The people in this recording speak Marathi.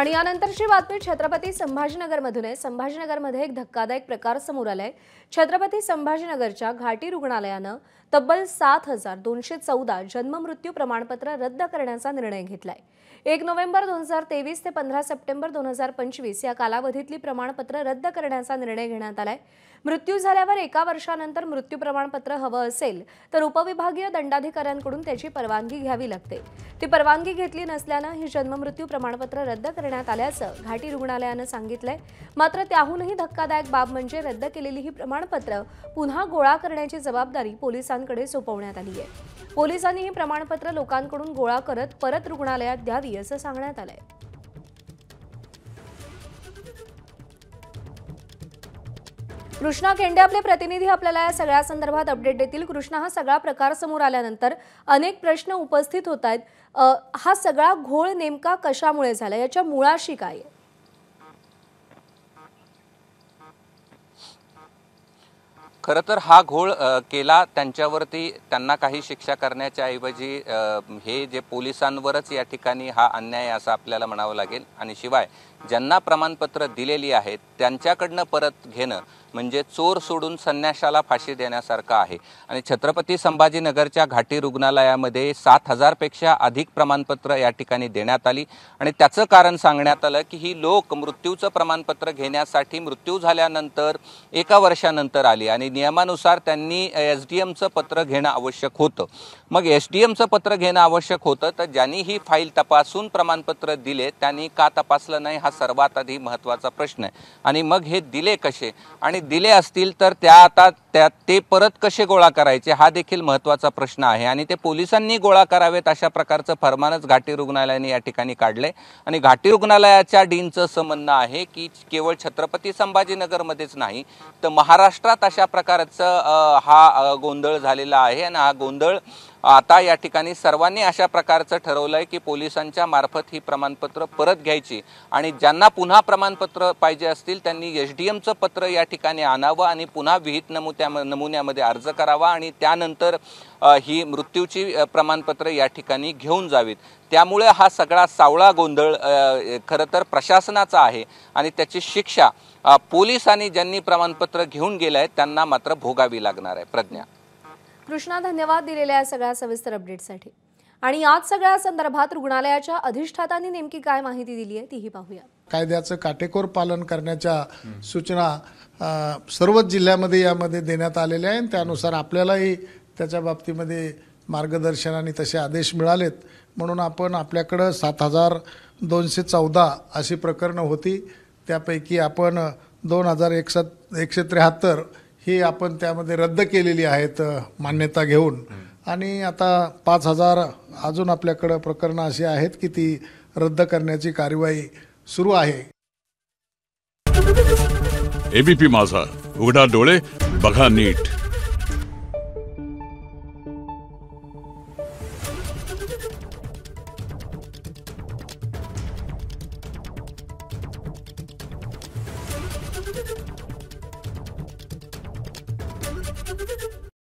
आणि यानंतरची बातमी छत्रपती संभाजीनगरमधून आहे। संभाजीनगरमध्ये एक धक्कादायक प्रकार समोर आलाय। छत्रपती संभाजीनगरच्या घाटी रुग्णालयानं तब्बल 7214 जन्ममृत्यू प्रमाणपत्र रद्द करण्याचा निर्णय घेतलाय। 1 नोव्हेंबर 2023 ते 15 सप्टेंबर 2025 या कालावधीतली प्रमाणपत्र रद्द करण्याचा निर्णय घेण्यात आलाय। मृत्यू झाल्यावर 1 वर्षानंतर मृत्यू प्रमाणपत्र हवं असेल तर उपविभागीय दंडाधिकाऱ्यांकडून त्याची परवानगी घ्यावी लागते। ती परवानगी घेतली नसल्यानं ही जन्ममृत्यू प्रमाणपत्र रद्द करण्यात आल्याचं घाटी रुग्णालयानं सांगितलंय। मात्र त्याहूनही धक्कादायक बाब म्हणजे रद्द केलेली ही प्रमाणपत्र पुन्हा गोळा करण्याची जबाबदारी पोलिसांकडे सोपवण्यात आली आहे। पोलिसांनी ही प्रमाणपत्र लोकांकडून गोळा करत परत रुग्णालयात द्यावी असं सांगण्यात आलंय। कृष्णा केंडे आपले प्रतिनिधी आपल्याला या सगळ्या संदर्भात अपडेट देतील। कृष्णा, हा सगळा प्रकार समोर आल्यानंतर अनेक प्रश्न उपस्थित होत आहेत। हा सगळा घोळ नेमका कशामुळे झाला, याच्या मुळाशी काय आहे? खरं तर हा घोळ केला त्यांच्यावरती त्यांना काही शिक्षा करण्याच्या ऐवजी हे जे पोलिसांवरच या ठिकाणी हा अन्याय असं आपल्याला म्हणावं लागेल। आणि शिवाय ज्यांना प्रमाणपत्र दिलेली आहेत त्यांच्याकडनं परत घेणं म्हणजे चोर सोडून संन्याशाला फाशी देण्यासारखं आहे। आणि छत्रपती संभाजीनगरच्या घाटी रुग्णालयामध्ये 7000 पेक्षा अधिक प्रमाणपत्र या ठिकाणी देण्यात आली आणि त्याचं कारण सांगण्यात आलं की ही लोक मृत्यूचं प्रमाणपत्र घेण्यासाठी मृत्यू झाल्यानंतर 1 वर्षानंतर आली आणि नियमानुसार त्यांनी एसडीएमचं पत्र घेणं आवश्यक होतं। मग एसडीएमचं पत्र घेणं आवश्यक होतं तर ज्यांनी ही फाईल तपासून प्रमाणपत्र दिले त्यांनी का तपासलं नाही, हा सर्वात आधी महत्त्वाचा प्रश्न आहे। आणि मग हे दिले कसे आणि दिले असतील तर ते परत कसे गोळा करायचे हा देखील महत्त्वाचा प्रश्न आहे। आणि ते पोलिसांनी गोळा करावेत अशा प्रकारचं फरमानच घाटी रुग्णालयाने या ठिकाणी काढले। आणि घाटी रुग्णालयाच्या डीनचं असं म्हणणं आहे की केवळ छत्रपती संभाजीनगरमध्येच नाही तर महाराष्ट्रात अशा प्रकारचं हा गोंधळ झालेला आहे। आणि हा गोंधळ आता या ठिकाणी सर्वांनी अशा प्रकारचं ठरवलंय की पोलिसांच्या मार्फत ही प्रमाणपत्र परत घ्यायची आणि ज्यांना पुन्हा प्रमाणपत्र पाहिजे असतील त्यांनी एसडीएमचं पत्र या ठिकाणी आणावं आणि पुन्हा विहित नमुन्यामध्ये अर्ज करावा आणि त्यानंतर ही मृत्यूची प्रमाणपत्र या ठिकाणी घेऊन जावीत। त्यामुळे हा सगळा सावळा गोंधळ खरं तर प्रशासनाचा आहे आणि त्याची शिक्षा पोलिसांनी ज्यांनी प्रमाणपत्र घेऊन गेलंय त्यांना मात्र भोगावी लागणार आहे। प्रज्ञा, कृष्णा, धन्यवाद दिलेल्या सगळ्या सविस्तर अपडेटसाठी। आणि आज सगळ्या संदर्भात रुग्णालयाच्या अधिष्ठातांनी नेमकी काय माहिती दिली आहे तीही पाहूया। कायद्याचं काटेकोर पालन करण्याच्या सूचना सर्वच जिल्ह्यामध्ये यामध्ये देण्यात आलेल्या आहेत। त्यानुसार आपल्यालाही त्याच्या बाबतीमध्ये मार्गदर्शन आणि तसे आदेश मिळालेत। म्हणून आपण आपल्याकडे 7214 अशी प्रकरणं होती, त्यापैकी आपण 2173 ही आपण त्यामध्ये रद्द केलेली आहेत मान्यता घेऊन। आणि आता 5000 अजून आपल्याकडे प्रकरणं अशी आहेत की ती रद्द करण्याची कार्यवाही सुरू आहे। एबीपी माझा, उघडा डोळे बघा नीट।